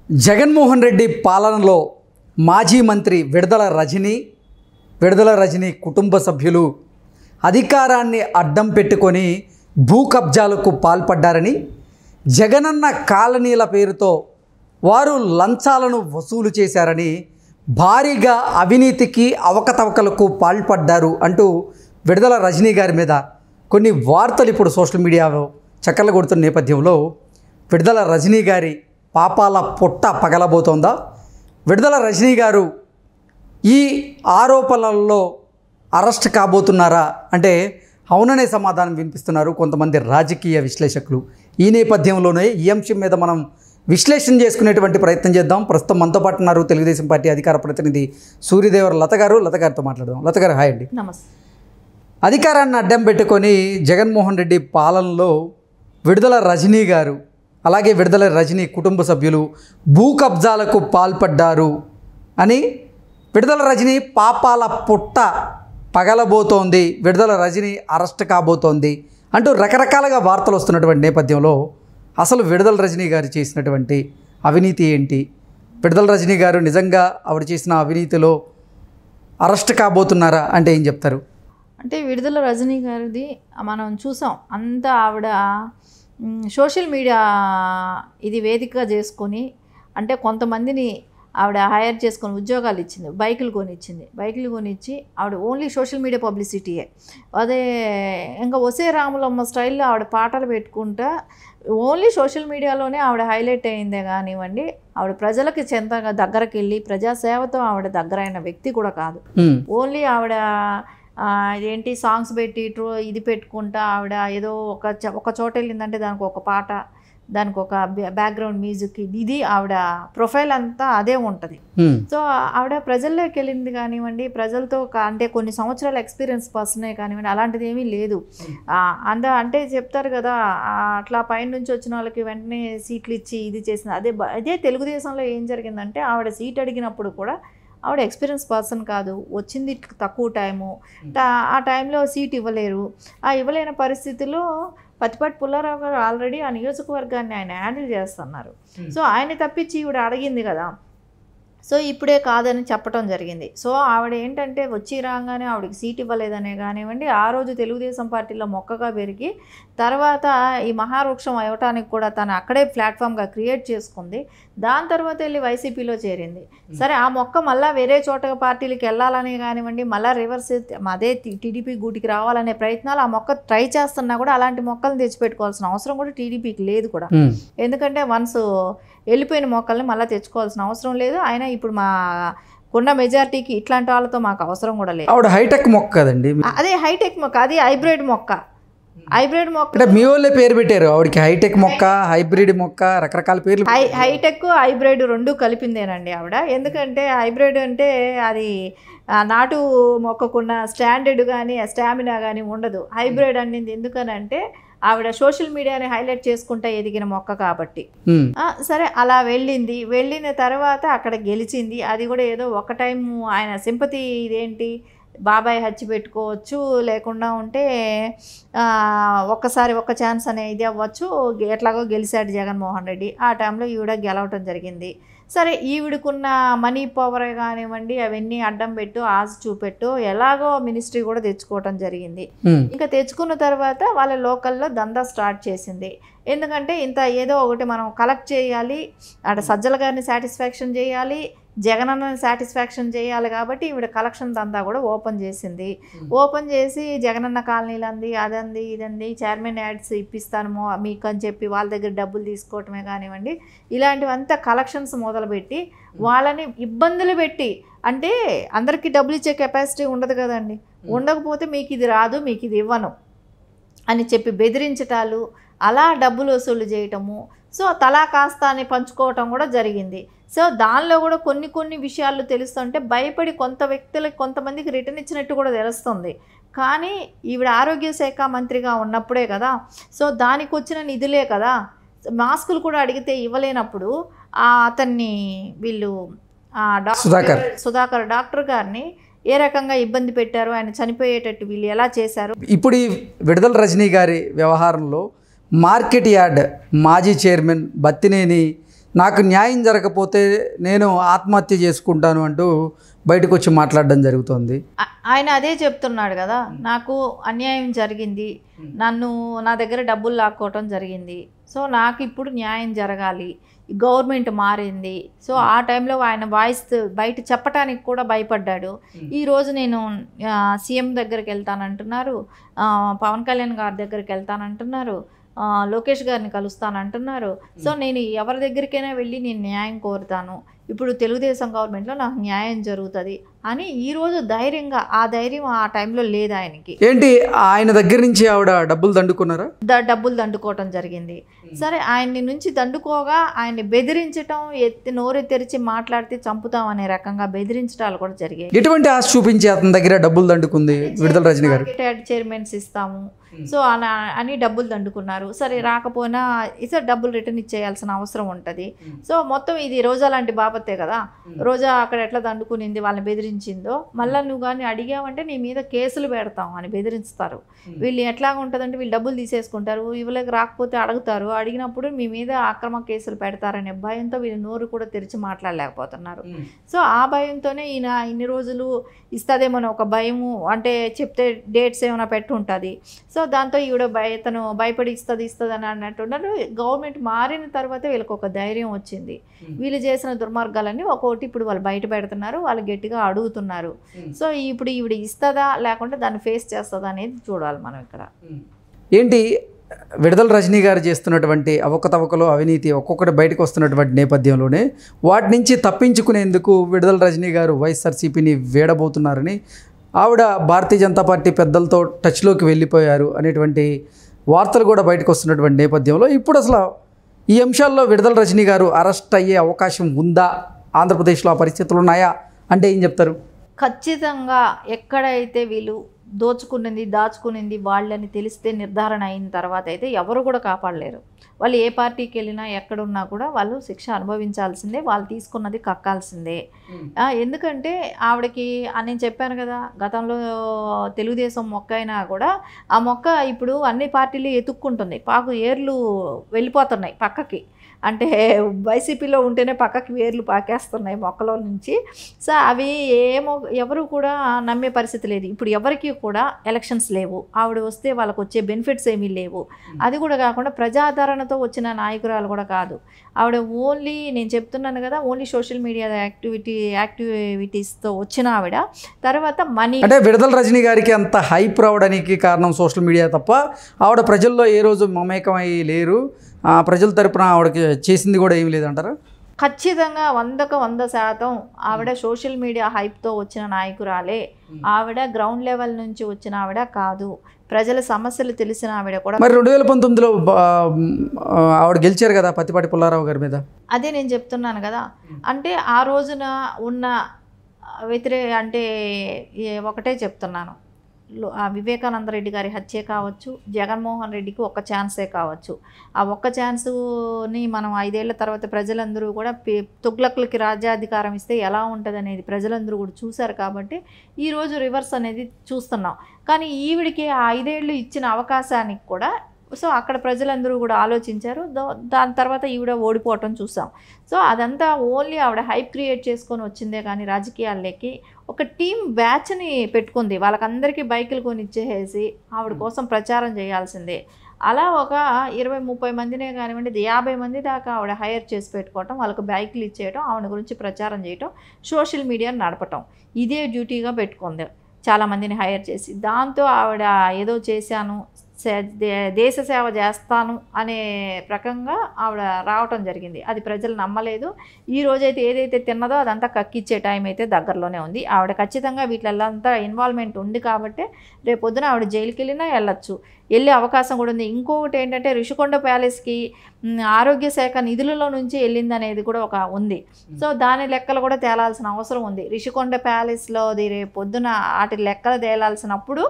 జగన్మోహన్ రెడ్డి పాలనలో మాజీ మంత్రి విడుదల రజని కుటుంబ సభ్యులు అధికారాన్ని అడ్డం పెట్టుకొని భూ కబ్జాలకు పాల్పడ్డారని, జగనన్న కాలనీల పేరుతో వారు లంచాలను వసూలు చేశారని, భారీగా అవినీతికి అవకతవకలకు పాల్పడ్డారు అంటూ విడుదల రజనీ గారి మీద కొన్ని వార్తలు ఇప్పుడు సోషల్ మీడియాలో చక్కర్లు కొడుతున్న నేపథ్యంలో విడుదల రజనీ గారి పాపాల పొట్ట పగలబోతోందా? విడుదల రజనీ గారు ఈ ఆరోపణలలో అరెస్ట్ కాబోతున్నారా అంటే అవుననే సమాధానం వినిపిస్తున్నారు కొంతమంది రాజకీయ విశ్లేషకులు. ఈ నేపథ్యంలోనే ఈ అంశం మీద మనం విశ్లేషణ చేసుకునేటువంటి ప్రయత్నం చేద్దాం. ప్రస్తుతం మనతో పాటు ఉన్నారు తెలుగుదేశం పార్టీ అధికార ప్రతినిధి సూర్యదేవర లత గారు. లత గారితో మాట్లాడదాం. లత గారు, హాయ్ అండి. నమస్తే. అధికారాన్ని అడ్డం పెట్టుకొని జగన్మోహన్ రెడ్డి పాలనలో విడుదల రజనీ గారు అలాగే విడుదల రజనీ కుటుంబ సభ్యులు భూ కబ్జాలకు పాల్పడ్డారు అని, విడుదల రజనీ పాపాల పుట్ట పగలబోతోంది, విడుదల రజనీ అరెస్ట్ కాబోతోంది అంటూ రకరకాలుగా వార్తలు వస్తున్నటువంటి నేపథ్యంలో అసలు విడుదల రజనీ గారు చేసినటువంటి అవినీతి ఏంటి? విడుదల రజనీ గారు నిజంగా ఆవిడ చేసిన అవినీతిలో అరెస్ట్ కాబోతున్నారా అంటే ఏం చెప్తారు? అంటే విడుదల రజనీ గారిది మనం చూసాం. అంతా ఆవిడ సోషల్ మీడియా ఇది వేదికగా చేసుకొని, అంటే కొంతమందిని ఆవిడ హైర్ చేసుకొని ఉద్యోగాలు ఇచ్చింది, బైకులు కొనిచ్చి ఆవిడ ఓన్లీ సోషల్ మీడియా పబ్లిసిటీయే. అదే ఇంకా ఒసే రాములమ్మ స్టైల్లో ఆవిడ పాటలు పెట్టుకుంటా ఓన్లీ సోషల్ మీడియాలోనే ఆవిడ హైలైట్ అయిందే కానివ్వండి. ఆవిడ ప్రజలకి చెంతగా దగ్గరికి వెళ్ళి ప్రజాసేవతో ఆవిడ దగ్గరైన వ్యక్తి కూడా కాదు. ఓన్లీ ఆవిడ ఏంటి సాంగ్స్ పెట్టి ఇది పెట్టుకుంటా ఆవిడ ఏదో ఒక చోట వెళ్ళిందంటే దానికి ఒక పాట, దానికి ఒక బ్యాక్గ్రౌండ్ మ్యూజిక్, ఇది ఆవిడ ప్రొఫైల్ అంతా అదే ఉంటుంది. సో ఆవిడ ప్రజల్లోకి వెళ్ళింది కానివ్వండి, ప్రజలతో అంటే కొన్ని సంవత్సరాల ఎక్స్పీరియన్స్ పర్సనే కానివ్వండి, అలాంటిది ఏమీ లేదు. అంటే చెప్తారు కదా, అట్లా పైనుంచి వచ్చిన వాళ్ళకి వెంటనే సీట్లు ఇచ్చి ఇది చేసింది. అదే తెలుగుదేశంలో ఏం జరిగిందంటే ఆవిడ సీట్ అడిగినప్పుడు కూడా ఆవిడ ఎక్స్పీరియన్స్ పర్సన్ కాదు, వచ్చింది తక్కువ టైము, ఆ టైంలో సీట్ ఇవ్వలేరు. ఆ ఇవ్వలేని పరిస్థితిలో పత్తిపాటి పుల్లారావు గారు ఆల్రెడీ ఆ నియోజకవర్గాన్ని ఆయన హ్యాండిల్ చేస్తున్నారు. సో ఆయన తప్పించి ఈవిడ అడిగింది కదా, సో ఇప్పుడే కాదని చెప్పడం జరిగింది. సో ఆవిడ ఏంటంటే వచ్చి రాగానే ఆవిడకి సీట్ ఇవ్వలేదనే కానివ్వండి, ఆ రోజు తెలుగుదేశం పార్టీలో మొక్కగా పెరిగి తర్వాత ఈ మహావృక్షం అవ్వటానికి కూడా తను అక్కడే ప్లాట్ఫామ్గా క్రియేట్ చేసుకుంది. దాని తర్వాత వెళ్ళి వైసీపీలో చేరింది. సరే, ఆ మొక్క మళ్ళీ వేరే చోట పార్టీలకు వెళ్ళాలని కానివ్వండి, మళ్ళీ రివర్స్ అదే టీడీపీ గూటికి రావాలనే ప్రయత్నాలు ఆ మొక్క ట్రై చేస్తున్నా కూడా అలాంటి మొక్కలను తెచ్చిపెట్టుకోవాల్సిన అవసరం కూడా టీడీపీకి లేదు కూడా. ఎందుకంటే వన్స్ వెళ్ళిపోయిన మొక్కల్ని మళ్ళీ తెచ్చుకోవాల్సిన అవసరం లేదు. అయినా ఇప్పుడు మా కొన్న మెజారిటీకి ఇట్లాంటి వాళ్ళతో మాకు అవసరం కూడా లేదు. ఆవిడ హైటెక్ మొక్క కదండి. అదే హైటెక్ మొక్క, అది హైబ్రిడ్ మొక్క. అంటే మీ వాళ్ళే పేరు పెట్టారు ఆవిడకి, హైటెక్ మొక్క, హైబ్రిడ్ మొక్క, రకరకాల పేర్లు. హైటెక్ హైబ్రిడ్ రెండు కలిపిందేనండి ఆవిడ. ఎందుకంటే హైబ్రిడ్ అంటే అది నాటు మొక్కకున్న స్టాండర్డ్ కానీ స్టామినా కానీ ఉండదు. హైబ్రిడ్ అనేది ఎందుకనంటే ఆవిడ సోషల్ మీడియాని హైలైట్ చేసుకుంటా ఎదిగిన మొక్క కాబట్టి. సరే, అలా వెళ్ళిన తర్వాత అక్కడ గెలిచింది. అది కూడా ఏదో ఒక టైం ఆయన సింపతి ఇదేంటి బాబాయ్ హచ్చి పెట్టుకోవచ్చు, లేకుండా ఉంటే ఒక్కసారి ఒక్క ఛాన్స్ అనేది అవ్వచ్చు. ఎట్లాగో గెలిచాడు జగన్మోహన్ రెడ్డి. ఆ టైంలో ఈవిడ గెలవటం జరిగింది. సరే, ఈవిడకున్న మనీ పవర్ కానివ్వండి అవన్నీ అడ్డం పెట్టు, ఆశ చూపెట్టు ఎలాగో మినిస్ట్రీ కూడా తెచ్చుకోవటం జరిగింది. ఇంకా తెచ్చుకున్న తర్వాత వాళ్ళ లోకల్లో దందా స్టార్ట్ చేసింది. ఎందుకంటే ఇంత ఏదో ఒకటి మనం కలెక్ట్ చేయాలి, అటు సజ్జల గారిని సాటిస్ఫాక్షన్ చేయాలి, జగనన్నని సాటిస్ఫాక్షన్ చేయాలి. కాబట్టి ఈవిడ కలెక్షన్ దంతా కూడా ఓపెన్ చేసింది. ఓపెన్ చేసి జగనన్న కాలనీలు అంది, అదంది, ఇదంది, చైర్మన్ యాడ్స్ ఇప్పిస్తాను మీకు అని చెప్పి వాళ్ళ దగ్గర డబ్బులు తీసుకోవటమే కానివ్వండి, ఇలాంటివంతా కలెక్షన్స్ మొదలుపెట్టి వాళ్ళని ఇబ్బందులు పెట్టి, అంటే అందరికీ డబ్బులు ఇచ్చే కెపాసిటీ ఉండదు కదండి, ఉండకపోతే మీకు ఇది రాదు, మీకు ఇది ఇవ్వను అని చెప్పి బెదిరించటాలు, అలా డబ్బులు వసూలు చేయటము. సో తలా కాస్త అని పంచుకోవటం కూడా జరిగింది. సో దానిలో కూడా కొన్ని విషయాలు తెలుస్తుంటే భయపడి కొంతమందికి రిటర్న్ ఇచ్చినట్టు కూడా తెలుస్తుంది. కానీ ఈవిడ ఆరోగ్య శాఖ మంత్రిగా ఉన్నప్పుడే కదా, సో దానికి వచ్చిన నిధులే కదా, మాస్కులు కూడా అడిగితే ఇవ్వలేనప్పుడు అతన్ని వీళ్ళు సుధాకర్ డాక్టర్ గారిని ఏ రకంగా ఇబ్బంది పెట్టారు, ఆయన చనిపోయేటట్టు వీళ్ళు ఎలా చేశారు. ఇప్పుడు ఈ విడుదల రజనీ గారి వ్యవహారంలో మార్కెట్ యార్డ్ మాజీ చైర్మన్ బత్తినేని నాకు న్యాయం జరగకపోతే నేను ఆత్మహత్య చేసుకుంటాను అంటూ బయటకు వచ్చి మాట్లాడడం జరుగుతోంది. ఆయన అదే చెప్తున్నాడు కదా, నాకు అన్యాయం జరిగింది, నా దగ్గర డబ్బులు లాక్కోవటం జరిగింది, సో నాకు ఇప్పుడు న్యాయం జరగాలి, గవర్నమెంట్ మారింది. సో ఆ టైంలో ఆయన వాయిస్ బయట చెప్పడానికి కూడా భయపడ్డాడు. ఈరోజు నేను సీఎం దగ్గరికి వెళ్తానంటున్నారు, పవన్ కళ్యాణ్ గారి దగ్గరికి వెళ్తానంటున్నారు, లోకేష్ గారిని కలుస్తానంటున్నారు. సో నేను ఎవరి దగ్గరికైనా వెళ్ళి నేను న్యాయం కోరుతాను, ఇప్పుడు తెలుగుదేశం గవర్నమెంట్లో నాకు న్యాయం జరుగుతుంది అని ఈరోజు ధైర్యంగా, ఆ ధైర్యం ఆ టైంలో లేదు ఆయనకి. ఏంటి ఆయన దగ్గర నుంచి ఆవిడ డబ్బులు దండుకున్నారా? డబ్బులు దండుకోవటం జరిగింది. సరే, ఆయన్ని నుంచి దండుకోగా ఆయన్ని బెదిరించటం, నోరు తెరిచి మాట్లాడితే చంపుతాం అనే రకంగా బెదిరించడాలు కూడా జరిగాయి. ఎటువంటి ఆశ చూపించి అతని దగ్గర డబ్బులు దండుకుంది విడుదల రజనీ గారు? చైర్మన్స్ ఇస్తాము సో అని డబ్బులు దండుకున్నారు. సరే, రాకపోయినా ఇసే డబ్బులు రిటర్న్ ఇచ్చేయాల్సిన అవసరం ఉంటుంది. సో మొత్తం ఇది రోజా లాంటి బాబత్తే కదా. రోజా అక్కడ ఎట్లా దండుకునింది, వాళ్ళని బెదిరించిందో, మళ్ళీ నువ్వు కానీ అడిగావంటే నీ మీద కేసులు పెడతాం అని బెదిరిస్తారు. వీళ్ళు ఎట్లాగా ఉంటుందంటే వీళ్ళు డబ్బులు తీసేసుకుంటారు, ఇవ్వలేక రాకపోతే అడుగుతారు, అడిగినప్పుడు మీ మీద అక్రమ కేసులు పెడతారనే భయంతో వీళ్ళు నోరు కూడా తెరిచి మాట్లాడలేకపోతున్నారు. సో ఆ భయంతోనే ఈయన ఇన్ని రోజులు ఇస్తుందేమో ఒక భయము, అంటే చెప్తే డేట్స్ ఏమైనా పెట్టి ఉంటుంది. సో దాంతో ఈవిడ తను భయపడి ఇస్తుంది అని అన్నట్టున్నారు. గవర్నమెంట్ మారిన తర్వాత వీళ్ళకి ఒక ధైర్యం వచ్చింది. వీళ్ళు చేసిన దుర్మార్గాలన్నీ ఒక్కొక్కటి ఇప్పుడు వాళ్ళు బయట పెడుతున్నారు, వాళ్ళు గట్టిగా అడుగుతున్నారు. సో ఇప్పుడు ఈవిడ ఇస్తుందా లేకుంటే దాన్ని ఫేస్ చేస్తుందా అనేది చూడాలి మనం ఇక్కడ. ఏంటి విడుదల రజనీ గారు చేస్తున్నటువంటి అవకతవకలు, అవినీతి ఒక్కొక్కటి బయటకు వస్తున్నటువంటి నేపథ్యంలోనే వాటి నుంచి తప్పించుకునేందుకు విడుదల రజనీ గారు వైఎస్ఆర్సీపీని వేడబోతున్నారని, ఆవిడ భారతీయ జనతా పార్టీ పెద్దలతో టచ్లోకి వెళ్ళిపోయారు అనేటువంటి వార్తలు కూడా బయటకు వస్తున్నటువంటి నేపథ్యంలో ఇప్పుడు అసలు ఈ అంశాల్లో విడుదల రజనీ గారు అరెస్ట్ అయ్యే అవకాశం ఉందా? ఆంధ్రప్రదేశ్లో ఆ పరిస్థితులు ఉన్నాయా అంటే ఏం చెప్తారు? ఖచ్చితంగా ఎక్కడైతే వీళ్ళు దాచుకునింది వాళ్ళని తెలిస్తే, నిర్ధారణ అయిన తర్వాత అయితే ఎవరు కూడా కాపాడలేరు. వాళ్ళు ఏ పార్టీకి వెళ్ళినా ఎక్కడున్నా కూడా వాళ్ళు శిక్ష అనుభవించాల్సిందే, వాళ్ళు తీసుకున్నది కక్కాల్సిందే. ఎందుకంటే ఆవిడకి నేను చెప్పాను కదా, గతంలో తెలుగుదేశం మొక్క అయినా కూడా ఆ మొక్క ఇప్పుడు అన్ని పార్టీలు ఎత్తుక్కుంటుంది, ఏర్లు వెళ్ళిపోతున్నాయి పక్కకి. అంటే వైసీపీలో ఉంటేనే పక్కకి వేర్లు పాకేస్తున్నాయి మొక్కలో నుంచి. సో అవి ఎవరు కూడా నమ్మే పరిస్థితి లేదు. ఇప్పుడు ఎవరికి కూడా ఎలక్షన్స్ లేవు, ఆవిడ వస్తే వాళ్ళకు వచ్చే బెనిఫిట్స్ ఏమీ లేవు. అది కూడా కాకుండా ప్రజాదరణతో వచ్చిన నాయకురాలు కూడా కాదు ఆవిడ. ఓన్లీ నేను చెప్తున్నాను కదా, ఓన్లీ సోషల్ మీడియా యాక్టివిటీస్తో వచ్చిన ఆవిడ. తర్వాత మనీ, అంటే విడుదల రజనీ గారికి అంత హైప్ రావడానికి కారణం సోషల్ మీడియా తప్ప ఆవిడ ప్రజల్లో ఏ రోజు మమేకమై లేరు, ప్రజల తరపున ఆవిడకి చేసింది కూడా ఏమి లేదంటారా? ఖచ్చితంగా 100% ఆవిడ సోషల్ మీడియా హైప్తో వచ్చిన నాయకురాలే. ఆవిడ గ్రౌండ్ లెవెల్ నుంచి వచ్చిన ఆవిడ కాదు, ప్రజల సమస్యలు తెలిసిన ఆవిడ కూడా. మరి 2019లో ఆవిడ గెలిచారు కదా పత్తిపాటి పుల్లారావు గారి మీద. అదే నేను చెప్తున్నాను కదా, అంటే ఆ రోజున ఉన్న అంటే ఒకటే చెప్తున్నాను, వివేకానంద రెడ్డి గారి హత్యే కావచ్చు, జగన్మోహన్ రెడ్డికి ఒక్క ఛాన్సే కావచ్చు. ఆ ఒక్క ఛాన్సుని మనం 5 ఏళ్ల తర్వాత ప్రజలందరూ కూడా తుగ్లకులకి రాజ్యాధికారం ఇస్తే ఎలా ఉంటుంది అనేది ప్రజలందరూ కూడా చూశారు. కాబట్టి ఈరోజు రివర్స్ అనేది చూస్తున్నాం. కానీ ఈవిడికి ఆ 5 ఏళ్ళు ఇచ్చిన అవకాశానికి కూడా సో అక్కడ ప్రజలందరూ కూడా ఆలోచించారు. దాని తర్వాత ఈవిడ ఓడిపోవటం చూసాం. సో అదంతా ఓన్లీ ఆవిడ హైప్ క్రియేట్ చేసుకొని వచ్చిందే కానీ రాజకీయాల్లోకి ఒక టీం బ్యాచ్ని పెట్టుకుంది. వాళ్ళకందరికీ బైకులు కొని ఇచ్చేసి ఆవిడ కోసం ప్రచారం చేయాల్సిందే. అలా ఒక 20-30 మందినే కానివ్వండి, 50 మంది దాకా ఆవిడ హైర్ చేసి పెట్టుకోవటం, వాళ్ళకు బైకులు ఇచ్చేయటం, ఆవిడ గురించి ప్రచారం చేయటం, సోషల్ మీడియాని నడపటం, ఇదే డ్యూటీగా పెట్టుకుంది చాలామందిని హైర్ చేసి. దాంతో ఆవిడ ఏదో చేశాను, దేశ సేవ చేస్తాను అనే రకంగా ఆవిడ రావటం జరిగింది. అది ప్రజలు నమ్మలేదు. ఈ రోజైతే ఏదైతే తిన్నదో అదంతా కక్కిచ్చే టైం అయితే దగ్గరలోనే ఉంది. ఆవిడ ఖచ్చితంగా వీటిల్లంతా ఇన్వాల్వ్మెంట్ ఉంది కాబట్టి రేపొద్దున ఆవిడ జైలుకి వెళ్ళినా వెళ్ళొచ్చు, వెళ్ళే అవకాశం కూడా ఉంది. ఇంకొకటి ఏంటంటే రిషికొండ ప్యాలెస్కి ఆరోగ్య శాఖ నిధులలో నుంచి వెళ్ళింది అనేది కూడా ఒక ఉంది. సో దాని లెక్కలు కూడా తేలాల్సిన అవసరం ఉంది. రిషికొండ ప్యాలెస్లో రేపొద్దున వాటి లెక్కలు తేలాల్సినప్పుడు